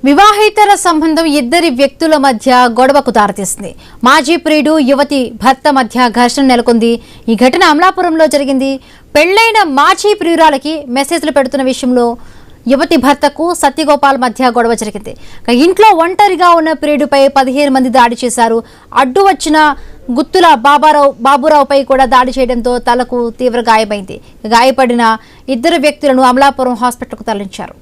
వివాహేతర సంబంధం ఇద్దరి వ్యక్తుల మధ్య గొడవకు దారితీసింది. మాజీ ప్రియుడు యువతి భర్త మధ్య ఘర్షణ నెలకొంది. ఈ ఘటన అమలాపురంలో జరిగింది. పెళ్లైన మాజీ ప్రియురాలకి మెసేజ్లు పెడుతున్న విషయంలో యువతి భర్తకు సత్యగోపాల్ మధ్య గొడవ జరిగింది. ఇంట్లో ఒంటరిగా ఉన్న ప్రియుడిపై 15 మంది దాడి చేశారు. అడ్డు వచ్చిన గుత్తుల బాబురావుపై కూడా దాడి చేయడంతో తలకు తీవ్ర గాయమైంది. గాయపడిన ఇద్దరు వ్యక్తులను అమలాపురం హాస్పిటల్కు తరలించారు.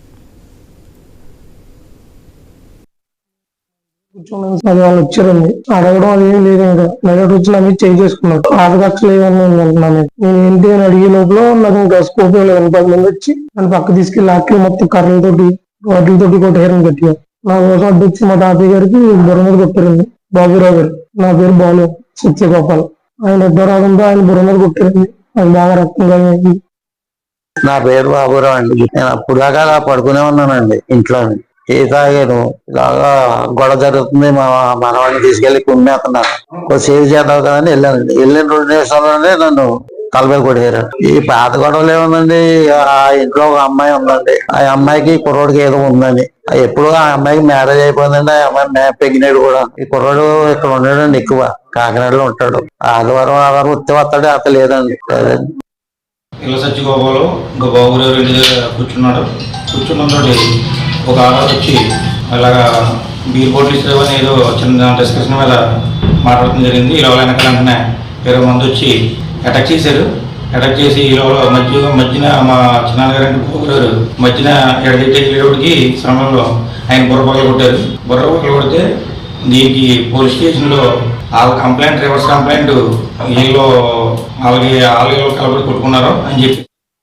వాళ్ళు వచ్చారండి, అడగడం అది ఏం లేదు. ఇంకా నగదు వచ్చి నా మీద చేయి చేసుకున్నాడు. 6 లక్షలు ఏమన్నా ఉందంటున్నాను. నేను ఏంటి అని అడిగే లోపల నాకు ఇంకా స్కోప్ లేదు. 10 మంది వచ్చి నన్ను పక్క తీసుకెళ్లి ఆకి మొత్తం కర్రలతోటి వాటితోటి కొట్టేయడం గట్టిగా. నా కోసం అడ్డు వచ్చి మా తాతయ్య గారికి బుర్ర మీద కొట్టారండి. బాబురావు గారు, నా పేరు బాలు సత్యగోపాల్. ఆయన ఇద్దరు రావడంతో ఆయన బుర్ర మీద కొట్టారండి. అది బాగా రక్తంగా అయింది. నా పేరు బాబురావు అండి. నేను అప్పుడు దాకా అలా పడుకునే ఉన్నానండి ఇంట్లో. ఏ తాగాను, ఇలాగా గొడవ జరుగుతుంది, మా మనవాడిని తీసుకెళ్లి కుమ్మేస్తున్నారు. సేవ్ చేద్దాం కదని వెళ్ళానండి. వెళ్ళిన 2 నిమిషాల్లోనే నన్ను తలపై కొట్టేశారు. ఈ పాత గొడవలు ఏముందండి, ఆ ఇంట్లో ఒక అమ్మాయి ఉందండి. ఆ అమ్మాయికి కుర్రోడికి ఏదో ఉందని, ఎప్పుడు ఆ అమ్మాయికి మ్యారేజ్ అయిపోయిందండి. ఆ అమ్మాయి ప్రెగ్నెంట్ కూడా. ఈ కుర్రోడు ఇక్కడ ఉన్నాడండి, ఎక్కువ కాకినాడలో ఉంటాడు. ఆదివారం వస్తే వస్తాడు, అత్త లేదండి. ఇలా సత్యగోపాలు ఇంకా బాబురావు ఇంటి దగ్గర కూర్చున్నాడు. కూర్చున్నతోటి ఒక ఆడవాళ్ళు వచ్చి అలాగా బీర్ బాటిల్ ఇస్తామని ఏదో చిన్న డిస్కషన్ మీద మాట్లాడటం జరిగింది. ఈ లోపల వెనకాలంటనే 20 మంది వచ్చి అటాక్ చేశారు. అటాక్ చేసి ఈ లోపల మధ్యన మా చిన్నగారంటే బాబురావు మధ్యన ఎడదిట్టేటికి సమయంలో ఆయన బుర్రపగలు కొట్టారు. బుర్రపగలు కొడితే దీనికి పోలీస్ స్టేషన్లో వాళ్ళ కంప్లైంట్, రివర్స్ కంప్లైంట్ వీళ్ళు వాళ్ళకి కలబడి కొట్టుకున్నారు అని చెప్పి